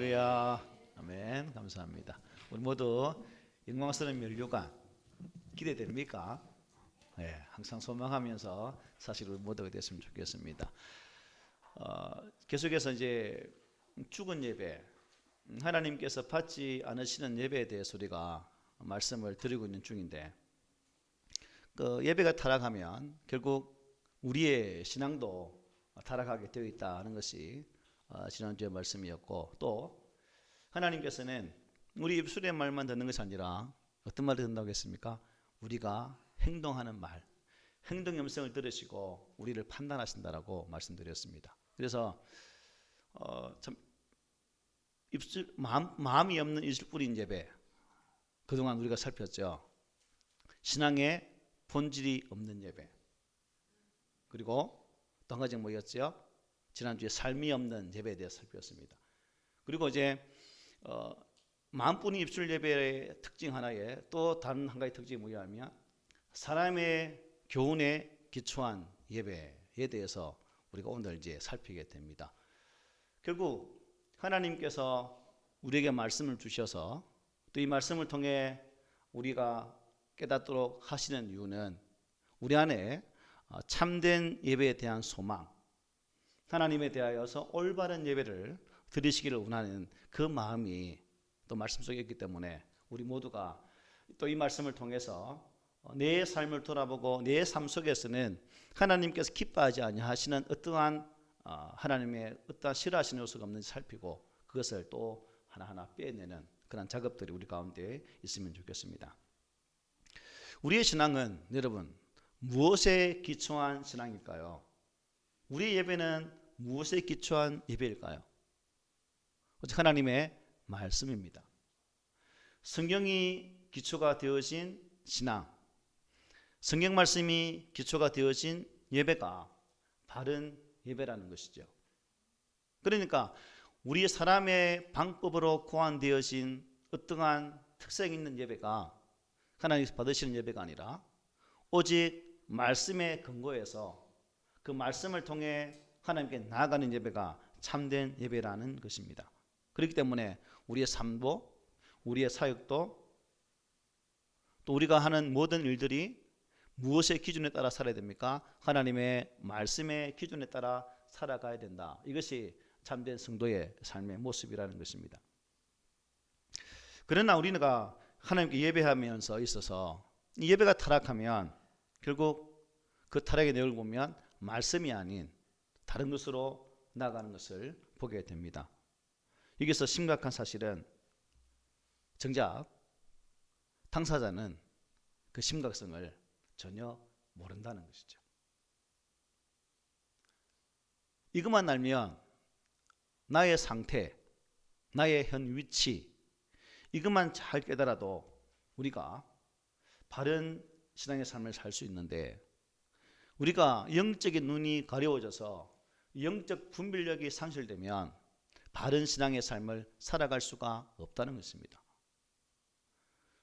할렐루야. 아멘. 감사합니다. 우리 모두 영광스러운 면류관 기대됩니까? 네, 항상 소망하면서 사실 우리 모두가 됐으면 좋겠습니다. 계속해서 이제 죽은 예배, 하나님께서 받지 않으시는 예배에 대해서 우리가 말씀을 드리고 있는 중인데, 그 예배가 타락하면 결국 우리의 신앙도 타락하게 되어 있다는 것이 지난주의 말씀이었고, 또 하나님께서는 우리 입술의 말만 듣는 것이 아니라 어떤 말을 듣는다고 했습니까? 우리가 행동하는 말, 행동의 음성을 들으시고 우리를 판단하신다라고 말씀드렸습니다. 그래서 참 마음이 없는 입술뿐인 예배, 그동안 우리가 살폈죠. 신앙의 본질이 없는 예배, 그리고 또 한 가지가 뭐였죠? 지난주에 삶이 없는 예배에 대해서 살폈습니다. 그리고 이제 마음뿐인 입술 예배의 특징 하나에 또 다른 한 가지 특징이 뭐냐면 사람의 교훈에 기초한 예배에 대해서 우리가 오늘 이제 살피게 됩니다. 결국 하나님께서 우리에게 말씀을 주셔서 또 이 말씀을 통해 우리가 깨닫도록 하시는 이유는 우리 안에 참된 예배에 대한 소망, 하나님에 대하여서 올바른 예배를 드리시기를 원하는 그 마음이 또 말씀 속에 있기 때문에 우리 모두가 또 이 말씀을 통해서 내 삶을 돌아보고 내 삶 속에서는 하나님께서 기뻐하지 아니하시는 어떠한 하나님의 어떠한 싫어하시는 요소가 없는지 살피고 그것을 또 하나하나 빼내는 그런 작업들이 우리 가운데 있으면 좋겠습니다. 우리의 신앙은 여러분 무엇에 기초한 신앙일까요? 우리의 예배는 무엇에 기초한 예배일까요? 하나님의 말씀입니다. 성경이 기초가 되어진 신앙, 성경 말씀이 기초가 되어진 예배가 바른 예배라는 것이죠. 그러니까 우리 사람의 방법으로 고안되어진 어떠한 특색 있는 예배가 하나님께서 받으시는 예배가 아니라 오직 말씀의 근거에서 그 말씀을 통해 하나님께 나아가는 예배가 참된 예배라는 것입니다. 그렇기 때문에 우리의 삶도 우리의 사역도 또 우리가 하는 모든 일들이 무엇의 기준에 따라 살아야 됩니까? 하나님의 말씀의 기준에 따라 살아가야 된다. 이것이 참된 성도의 삶의 모습이라는 것입니다. 그러나 우리가 하나님께 예배하면서 있어서 이 예배가 타락하면 결국 그 타락의 내용을 보면 말씀이 아닌 다른 것으로 나아가는 것을 보게 됩니다. 여기서 심각한 사실은 정작 당사자는 그 심각성을 전혀 모른다는 것이죠. 이것만 알면 나의 상태, 나의 현 위치 이것만 잘 깨달아도 우리가 바른 신앙의 삶을 살 수 있는데 우리가 영적인 눈이 가려워져서 영적 분별력이 상실되면 바른 신앙의 삶을 살아갈 수가 없다는 것입니다.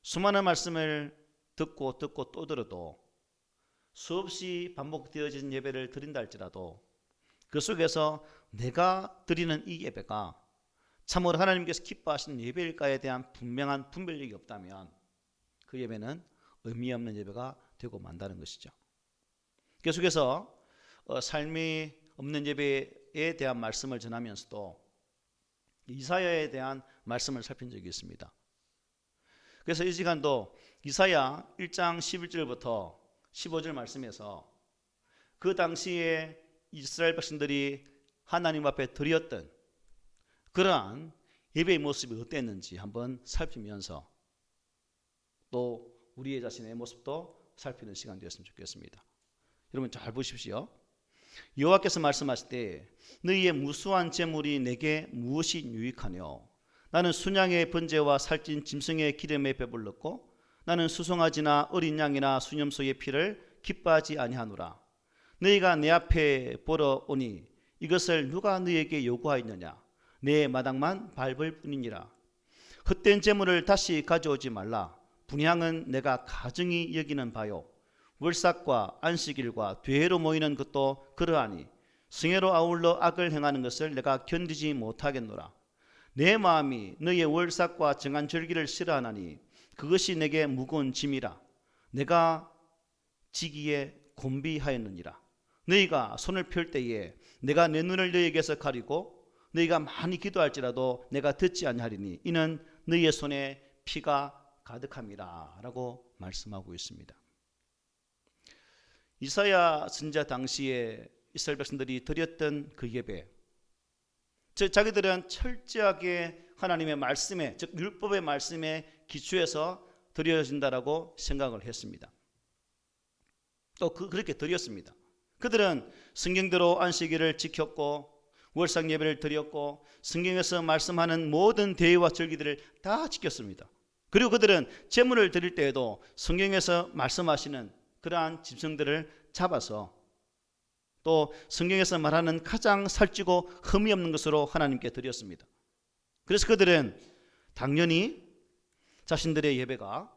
수많은 말씀을 듣고 또 들어도 수없이 반복되어진 예배를 드린다 할지라도 그 속에서 내가 드리는 이 예배가 참으로 하나님께서 기뻐하시는 예배일까에 대한 분명한 분별력이 없다면 그 예배는 의미 없는 예배가 되고 만다는 것이죠. 계속해서 삶이 없는 예배에 대한 말씀을 전하면서도 이사야에 대한 말씀을 살핀 적이 있습니다. 그래서 이 시간도 이사야 1장 11절부터 15절 말씀에서 그 당시에 이스라엘 백성들이 하나님 앞에 드렸던 그러한 예배의 모습이 어땠는지 한번 살피면서 또 우리의 자신의 모습도 살피는 시간 되었으면 좋겠습니다. 여러분 잘 보십시오. 여호와께서 말씀하실 때 너희의 무수한 재물이 내게 무엇이 유익하뇨? 나는 순양의 번제와 살찐 짐승의 기름에 배불렀고 나는 수송아지나 어린 양이나 수염소의 피를 기뻐하지 아니하노라. 너희가 내 앞에 보러 오니 이것을 누가 너희에게 요구하였느냐? 내 마당만 밟을 뿐이니라. 헛된 재물을 다시 가져오지 말라. 분향은 내가 가증히 여기는 바요. 월삭과 안식일과 되회로 모이는 것도 그러하니 성회로 아울러 악을 행하는 것을 내가 견디지 못하겠노라. 내 마음이 너희의 월삭과 정한 절기를 싫어하나니 그것이 내게 무거운 짐이라. 내가 지기에 곤비하였느니라. 너희가 손을 펼 때에 내가 내 눈을 너희에게서 가리고 너희가 많이 기도할지라도 내가 듣지 아니하리니 이는 너희의 손에 피가 가득함이라 라고 말씀하고 있습니다. 이사야 선지자 당시에 이스라엘 백성들이 드렸던 그 예배, 즉 자기들은 철저하게 하나님의 말씀에, 즉 율법의 말씀에 기초해서 드려진다라고 생각을 했습니다. 또 그렇게 드렸습니다. 그들은 성경대로 안식일을 지켰고 월삭 예배를 드렸고 성경에서 말씀하는 모든 대회와 절기들을 다 지켰습니다. 그리고 그들은 제물을 드릴 때에도 성경에서 말씀하시는 그러한 짐승들을 잡아서 또 성경에서 말하는 가장 살찌고 흠이 없는 것으로 하나님께 드렸습니다. 그래서 그들은 당연히 자신들의 예배가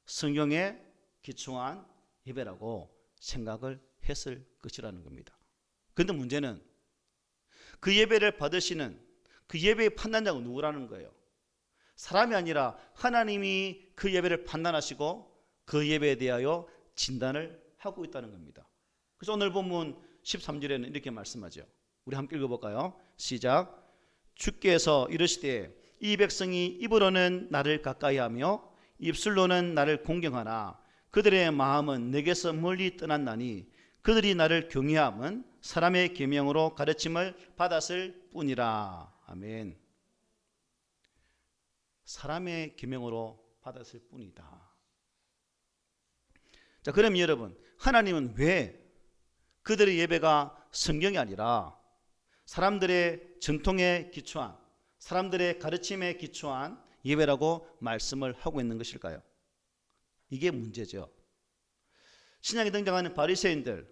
성경에 기초한 예배라고 생각을 했을 것이라는 겁니다. 그런데 문제는 그 예배를 받으시는 그 예배의 판단자가 누구라는 거예요. 사람이 아니라 하나님이 그 예배를 판단하시고 그 예배에 대하여 진단을 하고 있다는 겁니다. 그래서 오늘 본문 13절에는 이렇게 말씀하죠. 우리 함께 읽어볼까요? 시작. 주께서 이르시되 이 백성이 입으로는 나를 가까이하며 입술로는 나를 공경하나 그들의 마음은 내게서 멀리 떠났나니 그들이 나를 경외함은 사람의 계명으로 가르침을 받았을 뿐이라. 아멘. 사람의 계명으로 받았을 뿐이다. 자, 그럼 여러분, 하나님은 왜 그들의 예배가 성경이 아니라 사람들의 전통에 기초한, 사람들의 가르침에 기초한 예배라고 말씀을 하고 있는 것일까요? 이게 문제죠. 신약에 등장하는 바리새인들,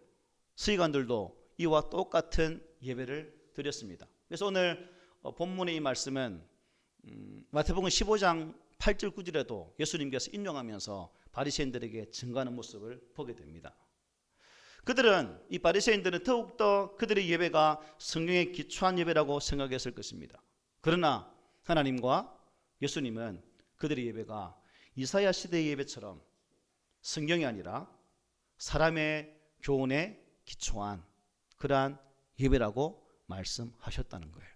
서기관들도 이와 똑같은 예배를 드렸습니다. 그래서 오늘 본문의 이 말씀은 마태복음 15장 8절 9절에도 예수님께서 인용하면서 바리새인들에게 증거하는 모습을 보게 됩니다. 그들은, 이 바리새인들은 더욱더 그들의 예배가 성경에 기초한 예배라고 생각했을 것입니다. 그러나 하나님과 예수님은 그들의 예배가 이사야 시대의 예배처럼 성경이 아니라 사람의 교훈에 기초한 그러한 예배라고 말씀하셨다는 거예요.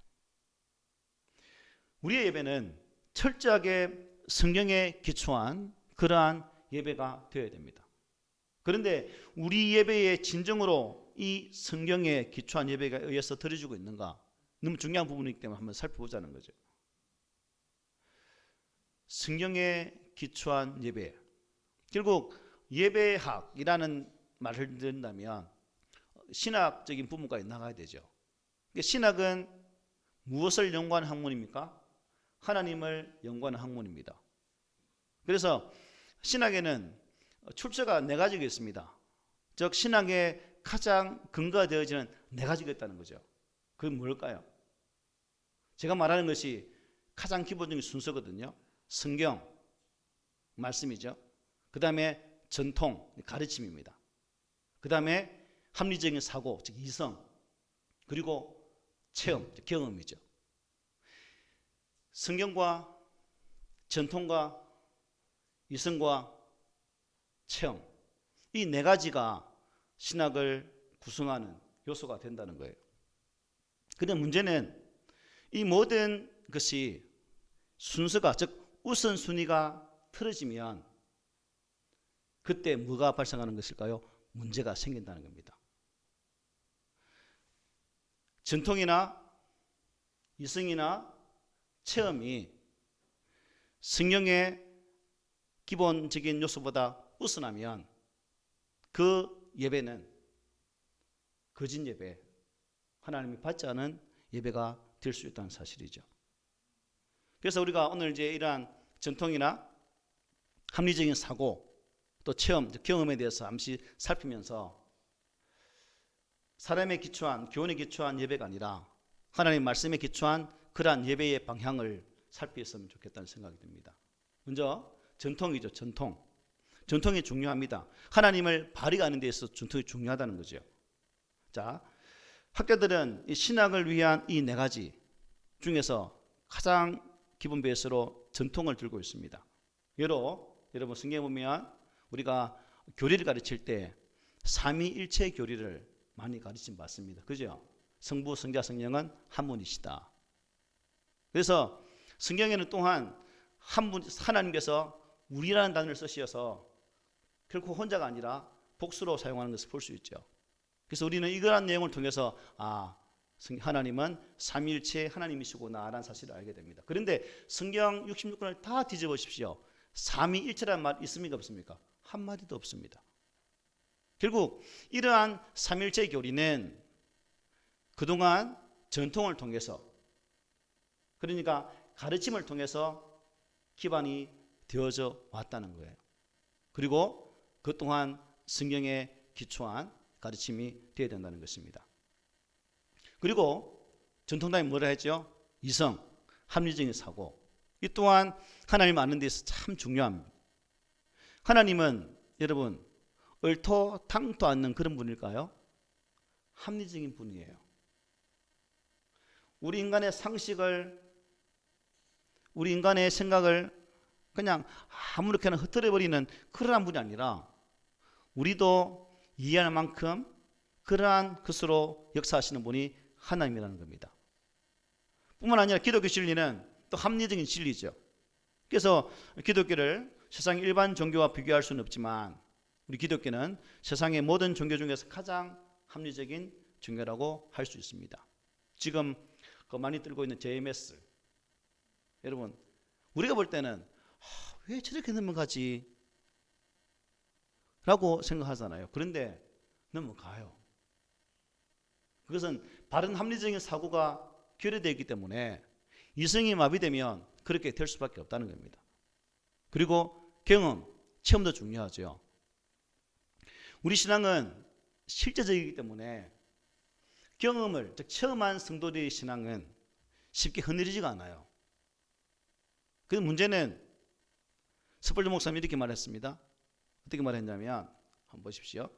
우리의 예배는 철저하게 성경에 기초한 그러한 예배가 되어야 됩니다. 그런데 우리 예배의 진정으로 이 성경에 기초한 예배가 의해서 드려지고 있는가? 너무 중요한 부분이기 때문에 한번 살펴보자는 거죠. 성경에 기초한 예배. 결국 예배학이라는 말을 듣는다면 신학적인 부분까지 나가야 되죠. 신학은 무엇을 연구하는 학문입니까? 하나님을 연구하는 학문입니다. 그래서 신학에는 출처가 네 가지가 있습니다. 즉 신학의 가장 근거가 되어지는 네 가지가 있다는 거죠. 그게 뭘까요? 제가 말하는 것이 가장 기본적인 순서거든요. 성경, 말씀이죠. 그 다음에 전통, 가르침입니다. 그 다음에 합리적인 사고, 즉 이성, 그리고 체험, 즉 경험이죠. 성경과 전통과 이성과 체험, 이 네 가지가 신학을 구성하는 요소가 된다는 거예요. 그런데 문제는 이 모든 것이 순서가, 즉 우선순위가 틀어지면 그때 뭐가 발생하는 것일까요? 문제가 생긴다는 겁니다. 전통이나 이성이나 체험이 성경의 기본적인 요소보다 우선하면 그 예배는 거짓 예배, 하나님이 받지 않은 예배가 될 수 있다는 사실이죠. 그래서 우리가 오늘 이제 이러한 전통이나 합리적인 사고, 또 체험, 경험에 대해서 잠시 살피면서 사람에 기초한, 교훈에 기초한 예배가 아니라 하나님의 말씀에 기초한 그러한 예배의 방향을 살피었으면 좋겠다는 생각이 듭니다. 먼저 전통이죠. 전통이 중요합니다. 하나님을 발휘하는 데 있어서 전통이 중요하다는 거죠. 자, 학자들은 이 신학을 위한 이 네 가지 중에서 가장 기본 베이스로 전통을 들고 있습니다. 예로 여러분 성경에 보면 우리가 교리를 가르칠 때 삼위일체 교리를 많이 가르침 받습니다. 그죠? 성부, 성자, 성령은 한 분이시다. 그래서 성경에는 또한 한 분 하나님께서 우리라는 단어를 쓰셔서 결코 혼자가 아니라 복수로 사용하는 것을 볼 수 있죠. 그래서 우리는 이러한 내용을 통해서 하나님은 삼위일체 하나님이시구나라는 사실을 알게 됩니다. 그런데 성경 66권을 다 뒤져보십시오. 삼위일체라는 말 있습니까 없습니까? 한마디도 없습니다. 결국 이러한 삼위일체 교리는 그동안 전통을 통해서, 그러니까 가르침을 통해서 기반이 되어져 왔다는 거예요. 그리고 그 또한 성경에 기초한 가르침이 되어야 된다는 것입니다. 그리고 전통당이 뭐라 했죠? 이성, 합리적인 사고. 이 또한 하나님 아는 데서 참 중요합니다. 하나님은 여러분 얼토당토 않는 그런 분일까요? 합리적인 분이에요. 우리 인간의 상식을, 우리 인간의 생각을 그냥 아무렇게나 흩어버리는 그러한 분이 아니라 우리도 이해할 만큼 그러한 것으로 역사하시는 분이 하나님이라는 겁니다. 뿐만 아니라 기독교 진리는 또 합리적인 진리죠. 그래서 기독교를 세상 일반 종교와 비교할 수는 없지만 우리 기독교는 세상의 모든 종교 중에서 가장 합리적인 종교라고 할 수 있습니다. 지금 많이 들고 있는 JMS, 여러분 우리가 볼 때는 왜 저렇게 넘어가지? 라고 생각하잖아요. 그런데 넘어가요. 그것은 바른 합리적인 사고가 결여되어 있기 때문에 이성이 마비되면 그렇게 될 수밖에 없다는 겁니다. 그리고 경험, 체험도 중요하죠. 우리 신앙은 실제적이기 때문에 경험을, 즉 체험한 성도들의 신앙은 쉽게 흔들리지가 않아요. 그 문제는 스펄전 목사님이 이렇게 말했습니다. 어떻게 말했냐면 한번 보십시오.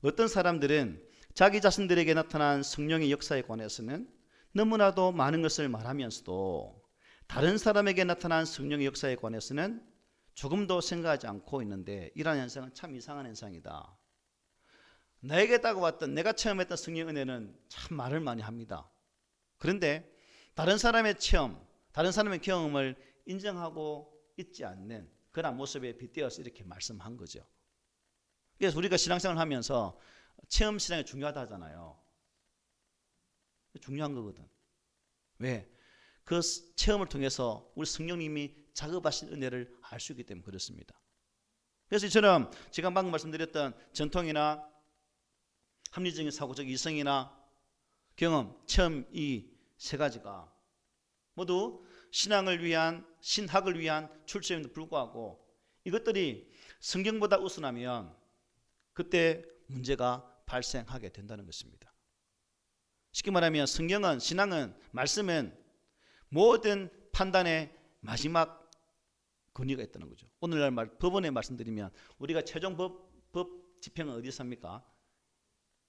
어떤 사람들은 자기 자신들에게 나타난 성령의 역사에 관해서는 너무나도 많은 것을 말하면서도 다른 사람에게 나타난 성령의 역사에 관해서는 조금도 생각하지 않고 있는데 이러한 현상은 참 이상한 현상이다. 나에게 다가왔던, 내가 체험했던 성령 은혜는 참 말을 많이 합니다. 그런데 다른 사람의 체험, 다른 사람의 경험을 인정하고 있지 않는 그런 모습에 빗대어서 이렇게 말씀한 거죠. 그래서 우리가 신앙생활을 하면서 체험 신앙이 중요하다 하잖아요. 중요한 거거든. 왜? 그 체험을 통해서 우리 성령님이 작업하신 은혜를 알 수 있기 때문에 그렇습니다. 그래서 이처럼 제가 방금 말씀드렸던 전통이나 합리적인 사고적 이성이나 경험, 체험 이 세 가지가 모두 신앙을 위한, 신학을 위한 출처임에도 불구하고 이것들이 성경보다 우선하면 그때 문제가 발생하게 된다는 것입니다. 쉽게 말하면 성경은, 신앙은, 말씀은 모든 판단의 마지막 권위가 있다는 거죠. 오늘날 법원에 말씀드리면 우리가 최종 법 집행은 어디서 합니까?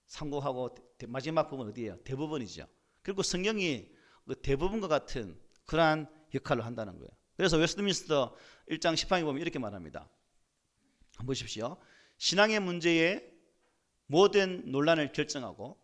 상고하고 마지막 법은 어디예요? 대법원이죠. 그리고 성경이 그 대법원과 같은 그러한 역할을 한다는 거예요. 그래서 웨스트민스터 1장 10항에 보면 이렇게 말합니다. 한번 보십시오. 신앙의 문제에 모든 논란을 결정하고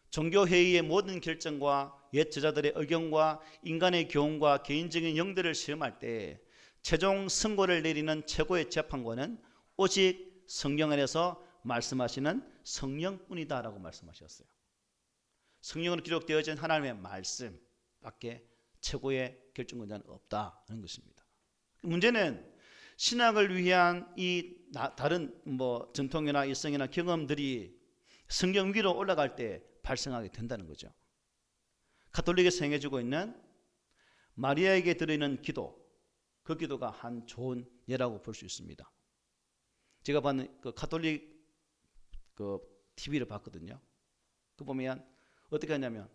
종교회의의 모든 결정과 옛 저자들의 의견과 인간의 교훈과 개인적인 영들을 시험할 때 최종 선고를 내리는 최고의 재판관은 오직 성경 안에서 말씀하시는 성령뿐이다라고 말씀하셨어요. 성령으로 기록되어진 하나님의 말씀 밖에 최고의 결정권자는 없다는 것입니다. 문제는 신학을 위한 이 다른 전통이나 일성이나 경험들이 성경 위로 올라갈 때 발생하게 된다는 거죠. 가톨릭에서 행해주고 있는 마리아에게 드리는 기도, 그 기도가 한 좋은 예라고 볼 수 있습니다. 제가 봤는 그 가톨릭 그 TV를 봤거든요. 그 보면 어떻게 하냐면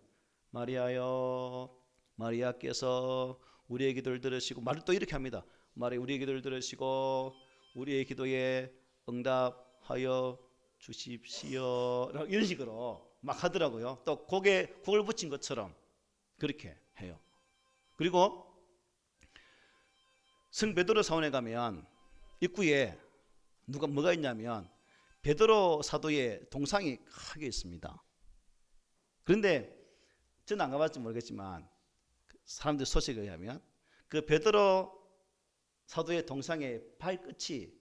마리아여, 마리아께서 우리의 기도를 들으시고, 말을 또 이렇게 합니다. 마리아 우리의 기도를 들으시고 우리의 기도에 응답하여 주십시오. 이런 식으로 막 하더라고요. 또 곡을 붙인 것처럼 그렇게 해요. 그리고 성 베드로 사원에 가면 입구에 뭐가 있냐면 베드로 사도의 동상이 크게 있습니다. 그런데 저는 안 가봤지 모르겠지만 사람들 소식에 의하면 그 베드로 사도의 동상의 발끝이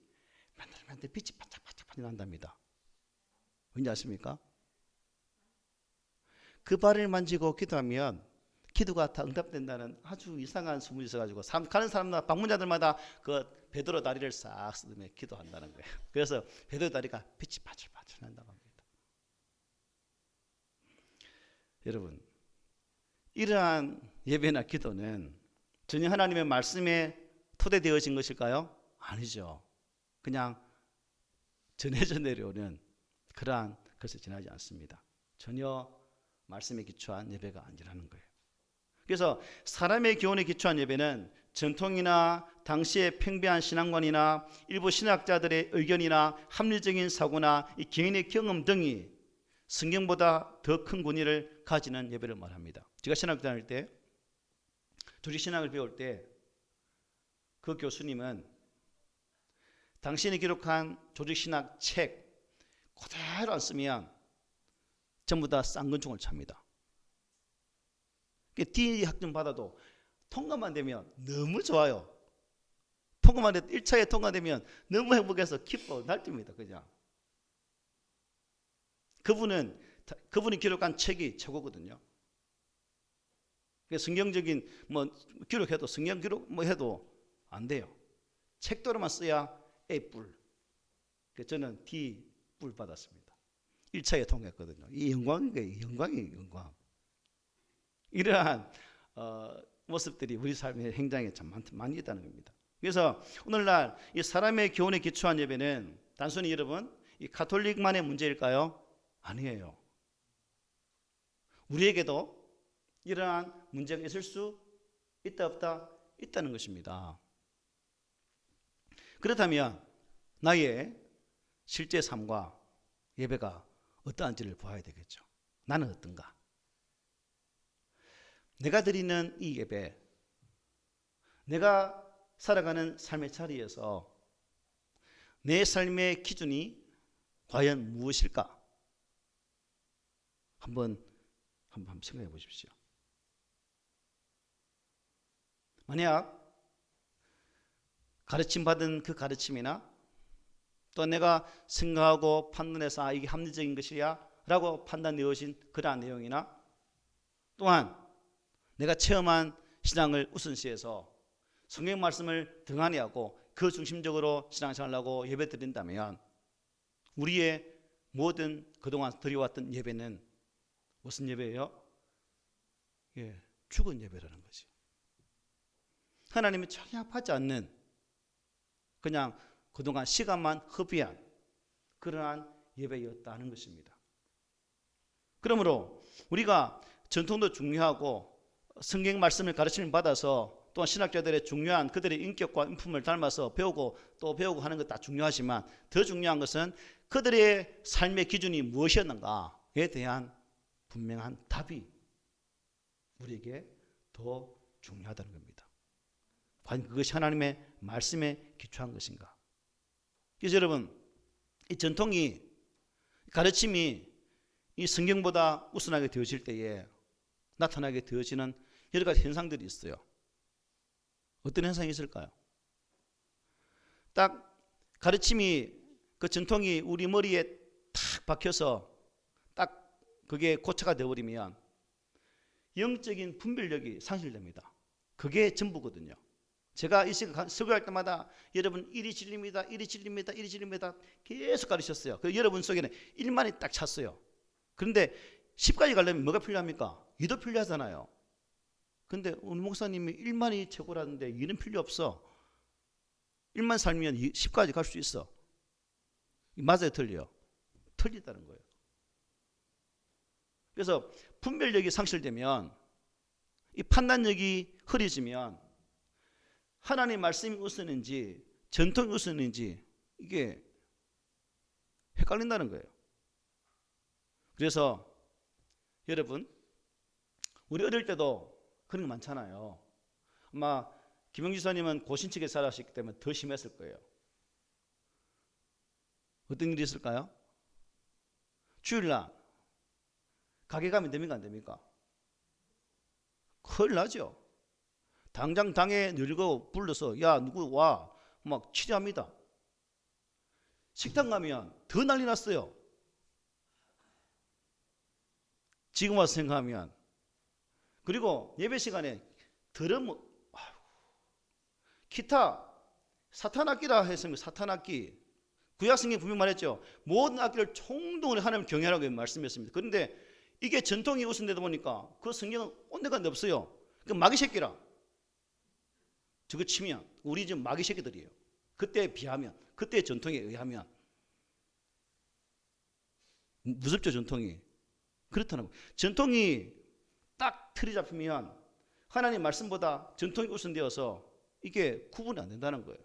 맨날 빛이 반짝반짝 난답니다. 왠지 아십니까? 그 발을 만지고 기도하면 기도가 다 응답된다는 아주 이상한 소문이 있어가지고 가는 사람마다 방문자들마다 그 베드로 다리를 싹 쓰며 기도한다는 거예요. 그래서 베드로 다리가 빛이 반짝반짝 난다고 합니다. 여러분, 이러한 예배나 기도는 전혀 하나님의 말씀에 토대되어진 것일까요? 아니죠. 그냥 전해져 내려오는 그러한 것에 지나지 않습니다. 전혀 말씀에 기초한 예배가 아니라는 거예요. 그래서 사람의 교훈에 기초한 예배는 전통이나 당시의 팽배한 신앙관이나 일부 신학자들의 의견이나 합리적인 사고나 이 개인의 경험 등이 성경보다 더 큰 권위를 가지는 예배를 말합니다. 제가 신학 다닐 때, 조직신학을 배울 때 그 교수님은 당신이 기록한 조직신학 책 그대로 안 쓰면 전부 다 쌍권총을 찹니다. D 학점 받아도 통과만 되면 너무 좋아요. 통과만 돼도 1차에 통과되면 너무 행복해서 기뻐 날뛰입니다. 그냥. 그분이 기록한 책이 최고거든요. 성경적인 기록해도 성경 기록 해도 안 돼요. 책도로만 써야 A+. 저는 D+ 받았습니다. 1차에 통과했거든요. 이 영광. 이러한 모습들이 우리 삶의 행장에 참 많이 있다는 겁니다. 그래서 오늘날 이 사람의 교훈에 기초한 예배는 단순히 여러분 이 가톨릭만의 문제일까요? 아니에요. 우리에게도 이러한 문제가 있을 수 있다 없다? 있다는 것입니다. 그렇다면 나의 실제 삶과 예배가 어떠한지를 보아야 되겠죠. 나는 어떤가? 내가 드리는 이 예배, 내가 살아가는 삶의 자리에서 내 삶의 기준이 과연 무엇일까? 한번 생각해 보십시오. 만약 가르침 받은 그 가르침이나 또 내가 생각하고 판단해서 이게 합리적인 것이야 라고 판단되어진 그러한 내용이나 또한 내가 체험한 신앙을 우선시해서 성경 말씀을 등한히 하고 그 중심적으로 신앙생활을 하고 예배 드린다면 우리의 모든 그동안 드려왔던 예배는 무슨 예배예요? 죽은 예배라는 거지. 하나님이 전혀 하지 않는 그냥 그동안 시간만 허비한 그러한 예배였다는 것입니다. 그러므로 우리가 전통도 중요하고 성경 말씀을 가르침을 받아서 또한 신학자들의 중요한 그들의 인격과 인품을 닮아서 배우고 또 배우고 하는 것 다 중요하지만 더 중요한 것은 그들의 삶의 기준이 무엇이었는가에 대한 분명한 답이 우리에게 더 중요하다는 겁니다. 과연 그것이 하나님의 말씀에 기초한 것인가? 그래서 여러분 이 전통이 가르침이 이 성경보다 우선하게 되어질 때에 나타나게 되어지는 여러 가지 현상들이 있어요. 어떤 현상이 있을까요? 딱 가르침이 그 전통이 우리 머리에 탁 박혀서 딱 그게 고쳐가 되어버리면 영적인 분별력이 상실됩니다. 그게 전부거든요. 제가 이 시간 설교할 때마다 여러분 일이 진리입니다. 일이 진리입니다. 일이 진리입니다. 계속 가르쳤어요. 그 여러분 속에는 일만이 딱 찼어요. 그런데 10까지 가려면 뭐가 필요합니까? 2도 필요하잖아요. 근데 오늘 목사님이 1만이 최고라는데 2는 필요 없어. 1만 살면 10까지 갈 수 있어. 맞아요, 틀려요? 틀리다는 거예요. 그래서 분별력이 상실되면 이 판단력이 흐려지면 하나님의 말씀이 우선인지 전통이 우선인지 이게 헷갈린다는 거예요. 그래서 여러분 우리 어릴 때도 그런 거 많잖아요. 아마 김영주 지사님은 고신측에 살아셨기 때문에 더 심했을 거예요. 어떤 일이 있을까요? 주일날 가게 가면 됩니까? 안 됩니까? 큰일 나죠. 당장 당에 늙어 불러서 야 누구 와 막 치료합니다. 식당 가면 더 난리 났어요. 지금 와서 생각하면. 그리고 예배 시간에 더러운 기타 사탄 악기라 했습니다. 사탄 악기. 구약성경에 분명 말했죠. 모든 악기를 총동원해 하나님 경외하라고 말씀했습니다. 그런데 이게 전통이 우선되다 보니까 그 성경은 온데간데 없어요. 그 마귀 새끼라. 저거 치면 우리 지금 마귀 새끼들이에요. 그때에 비하면, 그때의 전통에 의하면 무섭죠. 전통이. 그렇다는 거예요. 전통이 딱 틀이 잡히면 하나님 말씀보다 전통이 우선되어서 이게 구분이 안 된다는 거예요.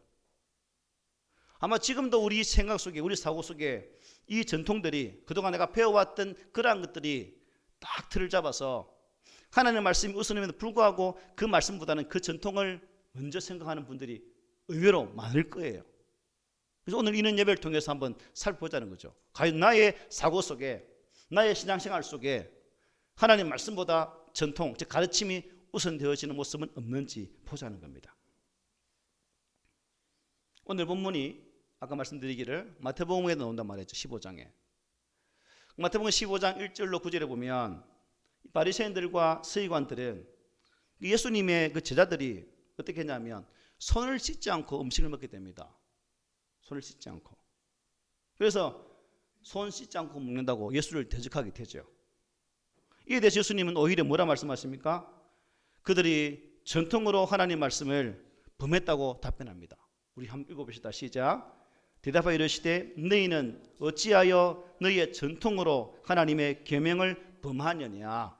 아마 지금도 우리 생각 속에, 우리 사고 속에 이 전통들이, 그동안 내가 배워왔던 그러한 것들이 딱 틀을 잡아서 하나님의 말씀이 우선임에도 불구하고 그 말씀보다는 그 전통을 먼저 생각하는 분들이 의외로 많을 거예요. 그래서 오늘 이런 예배를 통해서 한번 살펴보자는 거죠. 과연 나의 사고 속에, 나의 신앙생활 속에 하나님 말씀보다 전통, 즉 가르침이 우선되어지는 모습은 없는지 보자는 겁니다. 오늘 본문이 아까 말씀드리기를 마태복음에 나온단 말이죠. 15장에. 마태복음 15장 1절로 9절에 보면 바리새인들과 서기관들은 예수님의 그 제자들이 어떻게 했냐면 손을 씻지 않고 음식을 먹게 됩니다. 손을 씻지 않고. 그래서 손 씻지 않고 먹는다고 예수를 대적하게 되죠. 이에 대해서 예수님은 오히려 뭐라 말씀하십니까? 그들이 전통으로 하나님 말씀을 범했다고 답변합니다. 우리 한번 읽어봅시다. 시작. 대답하여 이르시되 너희는 어찌하여 너희의 전통으로 하나님의 계명을 범하느냐.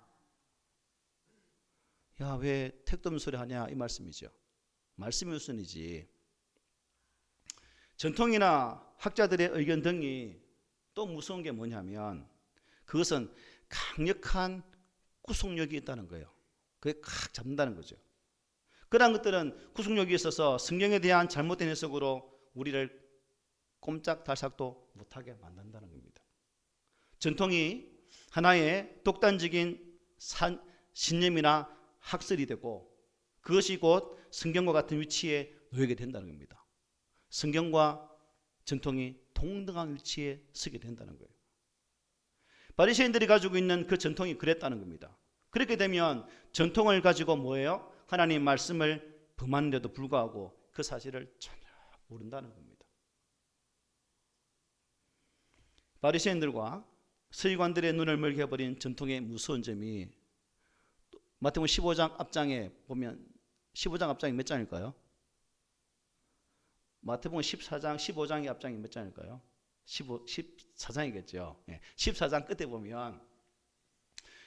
야, 왜 택도 없는 소리 하냐 이 말씀이죠. 말씀이 우선이지. 전통이나 학자들의 의견 등이 또 무서운 게 뭐냐면 그것은 강력한 구속력이 있다는 거예요. 그게 칵 잡는다는 거죠. 그러한 것들은 구속력이 있어서 성경에 대한 잘못된 해석으로 우리를 꼼짝달싹도 못하게 만든다는 겁니다. 전통이 하나의 독단적인 신념이나 학설이 되고 그것이 곧 성경과 같은 위치에 놓이게 된다는 겁니다. 성경과 전통이 동등한 위치에 서게 된다는 거예요. 바리새인들이 가지고 있는 그 전통이 그랬다는 겁니다. 그렇게 되면 전통을 가지고 뭐예요? 하나님 말씀을 범하는데도 불구하고 그 사실을 전혀 모른다는 겁니다. 바리새인들과 서기관들의 눈을 멀게 해버린 전통의 무서운 점이 마태복음 15장 앞장에 보면 15장 앞장이 몇 장일까요? 마태복음 14장 15장의 앞장이 몇 장일까요? 14장이겠죠. 14장 끝에 보면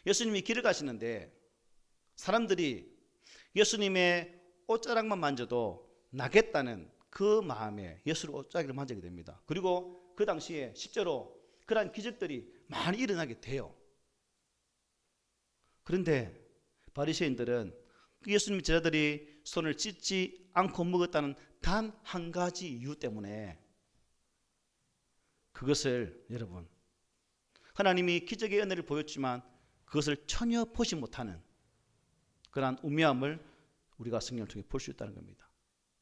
예수님이 길을 가시는데 사람들이 예수님의 옷자락만 만져도 나겠다는 그 마음에 예수를 옷자락을 만지게 됩니다. 그리고 그 당시에 실제로 그러한 기적들이 많이 일어나게 돼요. 그런데 바리새인들은 예수님 제자들이 손을 씻지 않고 먹었다는 단 한 가지 이유 때문에 그것을 여러분 하나님이 기적의 은혜를 보였지만 그것을 전혀 보지 못하는 그러한 우매함을 우리가 성경을 통해 볼 수 있다는 겁니다.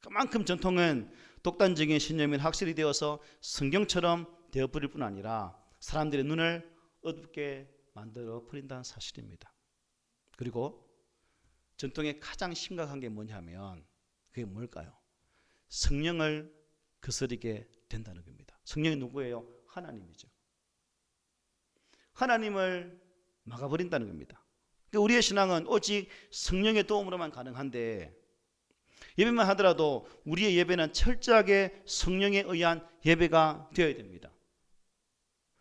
그만큼 전통은 독단적인 신념인 학설이 되어서 성경처럼 되어버릴 뿐 아니라 사람들의 눈을 어둡게 만들어 버린다는 사실입니다. 그리고 전통의 가장 심각한 게 뭐냐면 그게 뭘까요? 성령을 거스르게 된다는 겁니다. 성령이 누구예요? 하나님이죠. 하나님을 막아버린다는 겁니다. 그러니까 우리의 신앙은 오직 성령의 도움으로만 가능한데 예배만 하더라도 우리의 예배는 철저하게 성령에 의한 예배가 되어야 됩니다.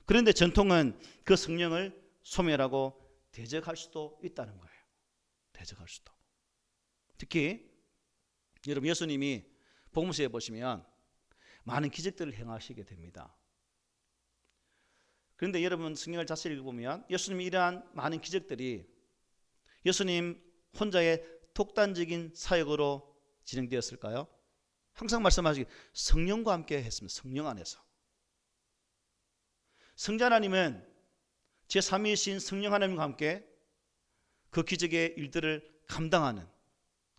그런데 전통은 그 성령을 소멸하고 대적할 수도 있다는 거예요. 대적할 수도. 특히 여러분 예수님이 복음서에 보시면 많은 기적들을 행하시게 됩니다. 그런데 여러분 성경을 자세히 읽어보면 예수님이 이러한 많은 기적들이 예수님 혼자의 독단적인 사역으로 진행되었을까요? 항상 말씀하시기 성령과 함께 했습니다. 성령 안에서. 성자 하나님은 제3위이신 성령 하나님과 함께 그 기적의 일들을 감당하는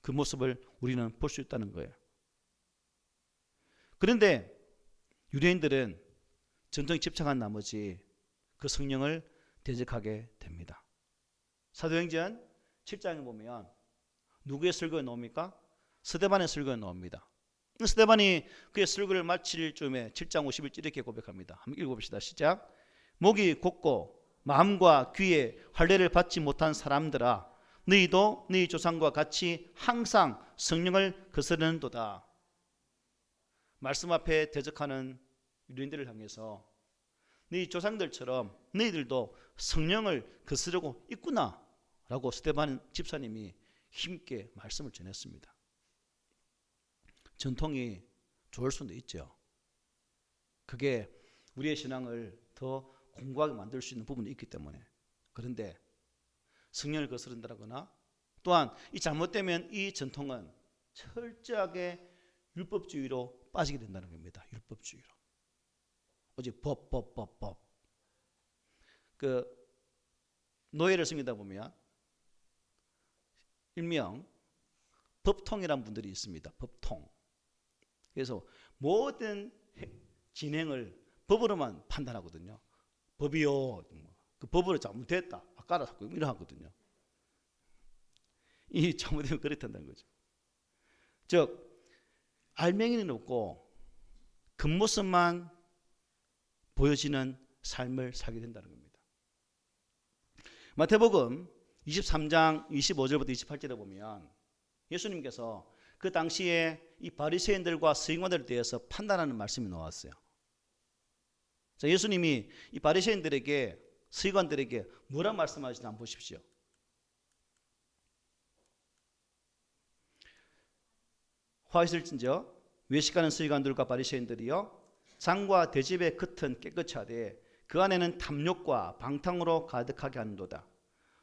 그 모습을 우리는 볼 수 있다는 거예요. 그런데 유대인들은 전통에 집착한 나머지 그 성령을 대적하게 됩니다. 사도행전 7장에 보면 누구의 설교에 나옵니까? 스데반의 설교에 나옵니다. 스데반이 그의 설교를 마칠 즈음에 7장 51절 이렇게 고백합니다. 한번 읽어봅시다. 시작. 목이 곧고 마음과 귀에 할례를 받지 못한 사람들아, 너희도 너희 조상과 같이 항상 성령을 거스르는도다. 말씀 앞에 대적하는 유대인들을 향해서 너희 조상들처럼 너희들도 성령을 거스르고 있구나 라고 스데반 집사님이 힘있게 말씀을 전했습니다. 전통이 좋을 수도 있죠. 그게 우리의 신앙을 더 공고하게 만들 수 있는 부분이 있기 때문에. 그런데 성령을 거스른다거나 또한 이 잘못되면 이 전통은 철저하게 율법주의로 빠지게 된다는 겁니다. 율법주의로. 오직 법. 그 노예를 섬기다 보면 일명 법통이라는 분들이 있습니다. 법통. 그래서 모든 진행을 법으로만 판단하거든요. 법이요. 그 법으로 잘못됐다. 아까라 자꾸 이러하거든요. 이 잘못되면 그렇다는 거죠. 즉 알맹이는 없고 겉모습만 보여지는 삶을 살게 된다는 겁니다. 마태복음 23장 25절부터 28절에 보면 예수님께서 그 당시에 이 바리새인들과 서기관들에 대해서 판단하는 말씀이 나왔어요. 자, 예수님이 이 바리새인들에게 서기관들에게 뭐라 말씀하시는지 한번 보십시오. 화 있을진저 외식하는 서기관들과 바리새인들이여 장과 대접의 겉은 깨끗이 하되 그 안에는 탐욕과 방탕으로 가득하게 하는도다.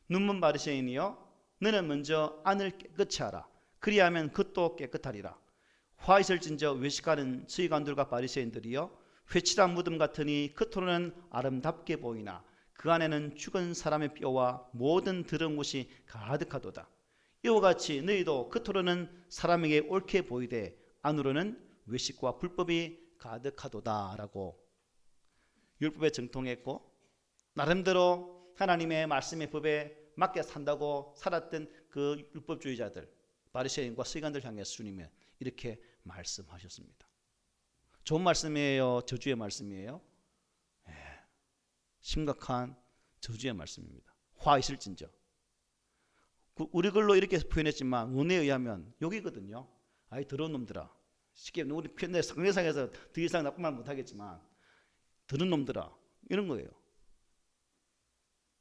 눈먼 바리새인이여 너는 먼저 안을 깨끗이 하라. 그리하면 겉도 깨끗하리라. 화 있을진저 외식하는 서기관들과 바리새인들이여 회칠한 무덤 같으니 겉으로는 아름답게 보이나 그 안에는 죽은 사람의 뼈와 모든 더러운 것이 가득하도다. 이와 같이 너희도 겉으로는 사람에게 옳게 보이되 안으로는 외식과 불법이 가득하도다 라고 율법에 정통했고 나름대로 하나님의 말씀의 법에 맞게 산다고 살았던 그 율법주의자들 바리새인과 서기관들 향해서 주님은 이렇게 말씀하셨습니다. 좋은 말씀이에요? 저주의 말씀이에요? 네, 심각한 저주의 말씀입니다. 화 있을진저. 우리 글로 이렇게 표현했지만 원어에 의하면 여기거든요. 아이 더러운 놈들아. 쉽게 우리 편의 상대상에서 더 이상 나쁜 말 못하겠지만 더러운 놈들아 이런 거예요.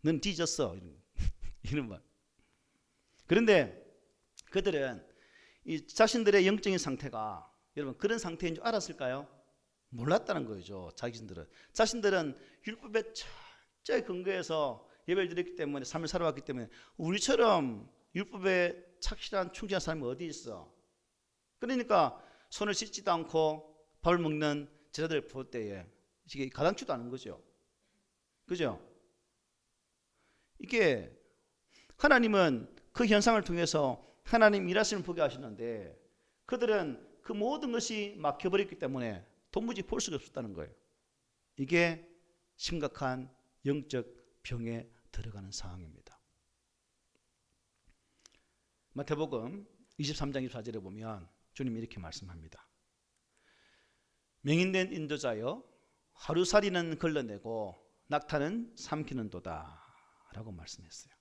넌 뒤졌어 이런 말. 그런데 그들은 이 자신들의 영적인 상태가 여러분 그런 상태인 줄 알았을까요? 몰랐다는 거죠. 자신들은 율법에 철저히 근거해서 예배를 드렸기 때문에 삶을 살아왔기 때문에 우리처럼 율법에 착실한 충실한 사람이 어디 있어. 그러니까 손을 씻지도 않고 밥을 먹는 제자들을 볼 때에 이게 가당치도 않은 거죠. 그죠? 이게 하나님은 그 현상을 통해서 하나님 일하시는 보게 하시는데 그들은 그 모든 것이 막혀버렸기 때문에 도무지 볼 수가 없었다는 거예요. 이게 심각한 영적 병에 들어가는 상황입니다. 마태복음 23장 24절에 보면 주님이 이렇게 말씀합니다. 명인된 인도자여 하루살이는 걸러내고 낙타는 삼키는도다 라고 말씀했어요.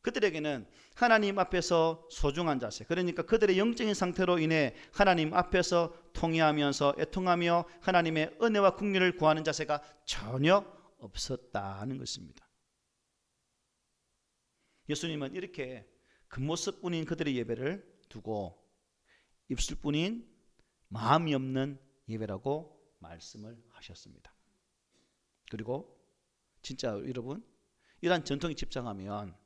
그들에게는 하나님 앞에서 소중한 자세, 그러니까 그들의 영적인 상태로 인해 하나님 앞에서 통회하면서 애통하며 하나님의 은혜와 긍휼을 구하는 자세가 전혀 없었다는 것입니다. 예수님은 이렇게 겉모습뿐인 그들의 예배를 두고 입술뿐인 마음이 없는 예배라고 말씀을 하셨습니다. 그리고 진짜 여러분 이러한 전통에 집착하면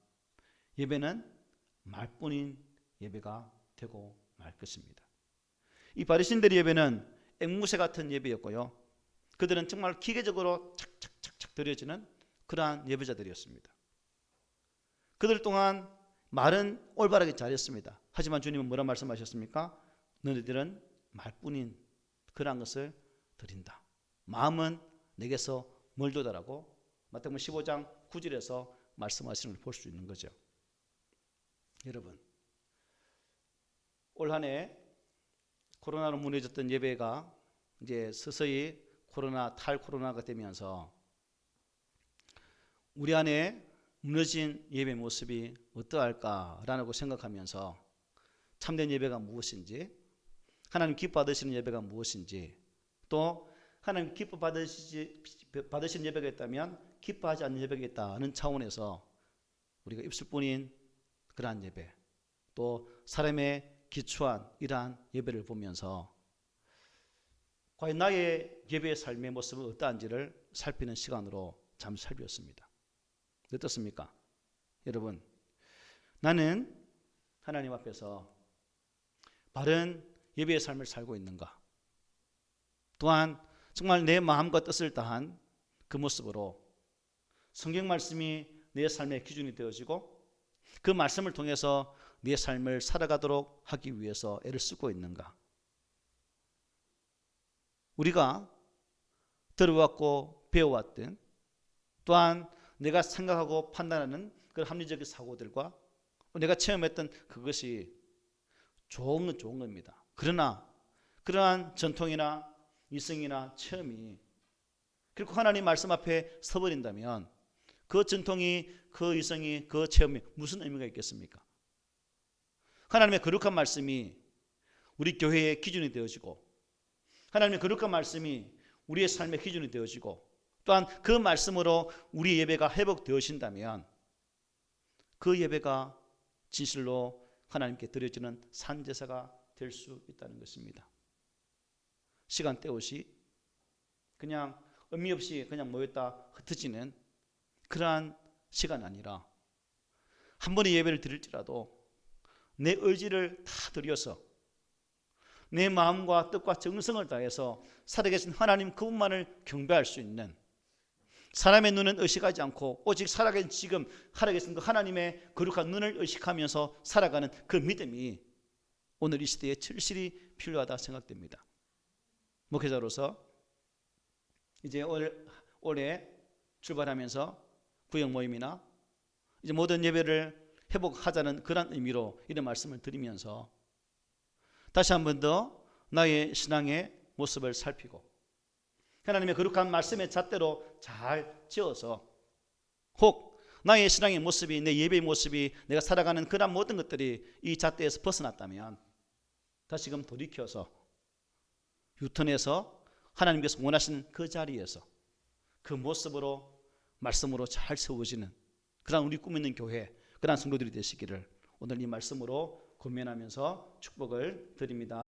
예배는 말뿐인 예배가 되고 말 것입니다. 이 바리새인들의 예배는 앵무새 같은 예배였고요. 그들은 정말 기계적으로 착착착착 드려지는 그러한 예배자들이었습니다. 그들 동안 말은 올바르게 잘했습니다. 하지만 주님은 뭐라 말씀하셨습니까? 너희들은 말뿐인 그러한 것을 드린다. 마음은 내게서 멀도다라고 마태복음 15장 9절에서 말씀하시는 걸 볼 수 있는 거죠. 여러분, 올 한 해 코로나로 무너졌던 예배가 이제 서서히 탈코로나가 되면서 우리 안에 무너진 예배 모습이 어떠할까라고 생각하면서 참된 예배가 무엇인지, 하나님 기뻐받으시는 예배가 무엇인지, 또 하나님 기뻐받으시는 예배가 있다면 기뻐하지 않는 예배가 있다는 차원에서 우리가 입술뿐인 그러한 예배, 또 사람의 기초한 이러한 예배를 보면서 과연 나의 예배의 삶의 모습은 어떠한지를 살피는 시간으로 잠시 살펴봤습니다. 어떻습니까? 여러분, 나는 하나님 앞에서 바른 예배의 삶을 살고 있는가? 또한 정말 내 마음과 뜻을 다한 그 모습으로 성경 말씀이 내 삶의 기준이 되어지고 그 말씀을 통해서 내 삶을 살아가도록 하기 위해서 애를 쓰고 있는가? 우리가 들어왔고 배워왔던, 또한 내가 생각하고 판단하는 그 합리적인 사고들과 내가 체험했던 그것이 좋은 건 좋은 겁니다. 그러나 그러한 전통이나 이성이나 체험이 결국 하나님 말씀 앞에 서버린다면 그 전통이, 그 이성이, 그 체험이 무슨 의미가 있겠습니까? 하나님의 거룩한 말씀이 우리 교회의 기준이 되어지고, 하나님의 거룩한 말씀이 우리의 삶의 기준이 되어지고, 또한 그 말씀으로 우리 예배가 회복되어진다면 그 예배가 진실로 하나님께 드려지는 산제사가 될 수 있다는 것입니다. 시간 때우시 그냥 의미 없이 그냥 모였다 흩어지는 그러한 시간 아니라 한 번의 예배를 드릴지라도 내 의지를 다 들여서 내 마음과 뜻과 정성을 다해서 살아계신 하나님 그분만을 경배할 수 있는, 사람의 눈은 의식하지 않고 오직 살아계신 지금 살아계신 그 하나님의 거룩한 눈을 의식하면서 살아가는 그 믿음이 오늘 이 시대에 절실히 필요하다 생각됩니다. 목회자로서 이제 올해 출발하면서 구역 모임이나 이제 모든 예배를 회복하자는 그런 의미로 이런 말씀을 드리면서 다시 한 번 더 나의 신앙의 모습을 살피고 하나님의 거룩한 말씀의 잣대로 잘 지어서 혹 나의 신앙의 모습이, 내 예배의 모습이, 내가 살아가는 그런 모든 것들이 이 잣대에서 벗어났다면 다시금 돌이켜서 유턴해서 하나님께서 원하시는 그 자리에서 그 모습으로 말씀으로 잘 세워지는 그런 우리 꿈 있는 교회, 그런 성도들이 되시기를 오늘 이 말씀으로 권면하면서 축복을 드립니다.